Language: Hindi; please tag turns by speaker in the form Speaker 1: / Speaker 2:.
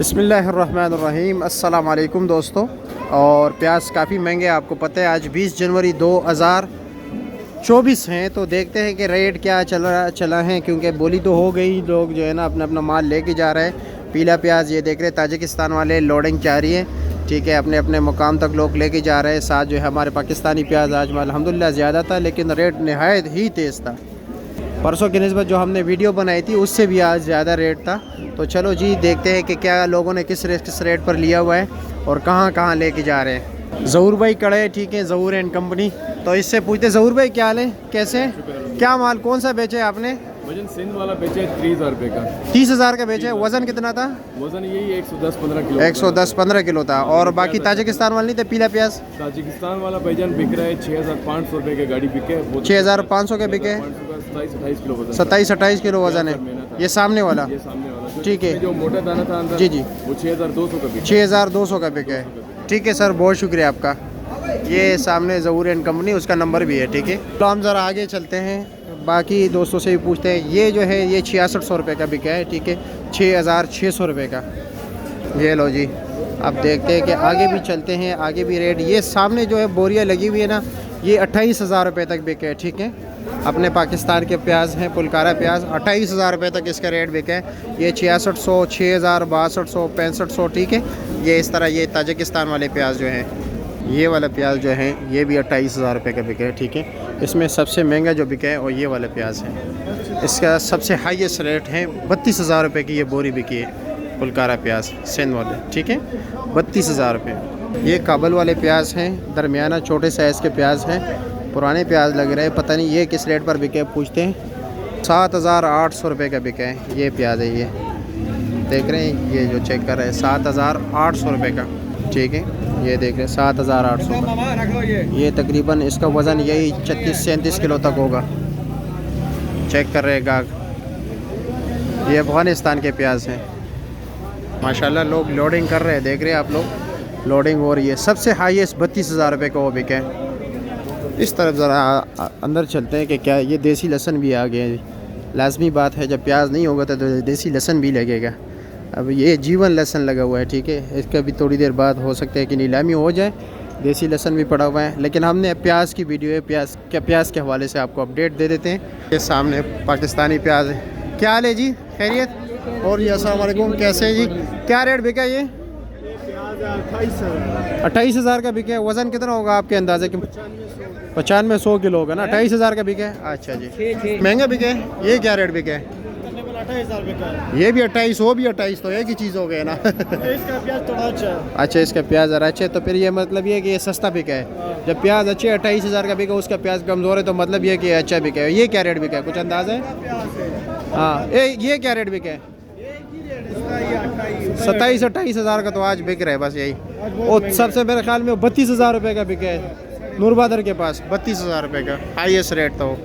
Speaker 1: बिस्मिल्लाहिर्रहमानिर्रहीम। अस्सलाम वालेकुम दोस्तों। और प्याज काफ़ी महंगे आपको पता है, आज 20 जनवरी 2024 हैं। तो देखते हैं कि रेट क्या चला है, क्योंकि बोली तो हो गई, लोग जो है ना अपना अपना माल लेके जा रहे हैं। पीला प्याज ये देख रहे हैं, ताजिकिस्तान वाले लोडिंग जारी है, ठीक है, अपने अपने मुकाम तक लोग लेके जा रहे हैं। साथ जो है हमारे पाकिस्तानी प्याज आज अल्हम्दुलिल्लाह ज़्यादा था, लेकिन रेट नहायत ही तेज़ था। परसों की निस्बत जो हमने वीडियो बनाई थी उससे भी आज ज़्यादा रेट था। तो चलो जी देखते हैं कि क्या लोगों ने किस रेट पर लिया हुआ है और कहाँ कहाँ लेके जा रहे हैं। ज़हूर भाई कड़े हैं, ठीक है, ज़हूर एंड कंपनी। तो इससे पूछते ज़हूर भाई क्या हाल है, कैसे, क्या माल कौन सा बेचे आपने?
Speaker 2: वजन सिंध वाला बेचे 30,000 रुपये का।
Speaker 1: 30,000 का बेचे। वज़न कितना था?
Speaker 2: वजन यही 110-15 किलो।
Speaker 1: 110-15 किलो था। और बाकी ताजिकिस्तान वाला नहीं था पीला प्याज?
Speaker 2: ताजिकिस्तान वाला भाईजान बिक रहा है 6,500 रुपये के, गाड़ी बिके
Speaker 1: 6,500 के बिके।
Speaker 2: 27-28 किलो वजन।
Speaker 1: 27-28 किलो वज़न है ये सामने वाला,
Speaker 2: ये सामने वाला
Speaker 1: ठीक है।
Speaker 2: जो मोटा दाना था अंदर,
Speaker 1: जी जी,
Speaker 2: वो 6,200 का बिका।
Speaker 1: 6,200 का बिका है, ठीक है सर, बहुत शुक्रिया आपका। ये सामने ज़हूर एंड कंपनी, उसका नंबर भी है, ठीक है। तो हम ज़रा आगे चलते हैं, बाकी दोस्तों से भी पूछते हैं। ये जो है ये 6600 रुपये का बिका है, ठीक है, 6,600 रुपये का। ये लो जी, अब देखते हैं कि आगे भी चलते हैं, आगे भी रेट। ये सामने जो है बोरियाँ लगी हुई है ना, ये 28,000 रुपये तक बिके है, ठीक है। अपने पाकिस्तान के प्याज हैं, पुलकारा प्याज, 28,000 रुपये तक इसका रेट बिका है। ये 6600, 6,000, 6200, 6500, ठीक है। ये इस तरह ये ताजिकिस्तान वाले प्याज जो हैं, ये वाला प्याज जो है ये भी 28,000 रुपये का बिका है, ठीक है। इसमें सबसे महंगा जो बिका है वो ये वाला प्याज है। इसका सबसे हाईएस्ट रेट है 32,000 रुपये की ये बोरी बिकी है, पुलकारा प्याज सिंध वाले, ठीक है, 32,000 रुपये। ये काबल वाले प्याज हैं, दरमियाना छोटे साइज़ के प्याज हैं, पुराने प्याज लग रहे हैं, पता नहीं ये किस रेट पर बिके, पूछते हैं। 7,800 रुपये का बिका है ये प्याज है। ये देख रहे हैं, ये जो चेक कर रहे हैं 7,800 रुपये का, ठीक है। ये देख रहे हैं 7,800 का। ये तकरीबन इसका वज़न यही 36-37 किलो तक होगा। चेक कर रहे हैं गाहक। ये अफ़गानिस्तान के प्याज हैं, माशाल्लाह लोग लोडिंग कर रहे हैं, देख रहे हैं आप लोग, लोडिंग हो रही है। सबसे हाईएस्ट 32,000 रुपये का वो बिका है। इस तरफ ज़रा अंदर चलते हैं कि क्या ये देसी लहसुन भी आ गया है। लाजमी बात है, जब प्याज नहीं होगा तो देसी लहसुन भी लगेगा। अब ये जीवन लहसुन लगा हुआ है, ठीक है, इसका भी थोड़ी देर बाद हो सकता है कि नीलामी हो जाए। देसी लहसुन भी पड़ा हुआ है, लेकिन हमने प्याज की वीडियो है, प्याज के हवाले से आपको अपडेट दे देते हैं। ये सामने पाकिस्तानी प्याज है। क्या हाल है जी, खैरियत? और जी अस्सलाम वालेकुम, कैसे हैं जी? क्या रेट बिका ये? 28,000 का बिका है। वज़न कितना होगा आपके अंदाजे के? 95-100 किलो होगा ना। 28,000 का बिका है, अच्छा जी, महंगा बिका है। ये क्या रेट बिका है?
Speaker 3: 28,000 बिका है।
Speaker 1: ये भी 28, वो भी 28, तो एक ही चीज़ हो गया ना।
Speaker 3: इसका प्याज थोड़ा अच्छा है।
Speaker 1: अच्छा, इसका प्याज ज़रा अच्छा है, तो फिर ये मतलब ये कि ये सस्ता बिका है। जब प्याज अच्छे 28,000 का बिका, उसका प्याज कमज़ोर है, तो मतलब ये कि अच्छा बिका है। ये क्या रेट बिका है, कुछ अंदाज़ा है? हाँ, ये क्या रेट बिका है? 27-28,000 का तो आज बिक रहा है, बस यही। और सबसे मेरे ख्याल में 32,000 रुपये का बिका है नूर बहादुर के पास, 32,000 रुपये का हाईएस्ट रेट था वो।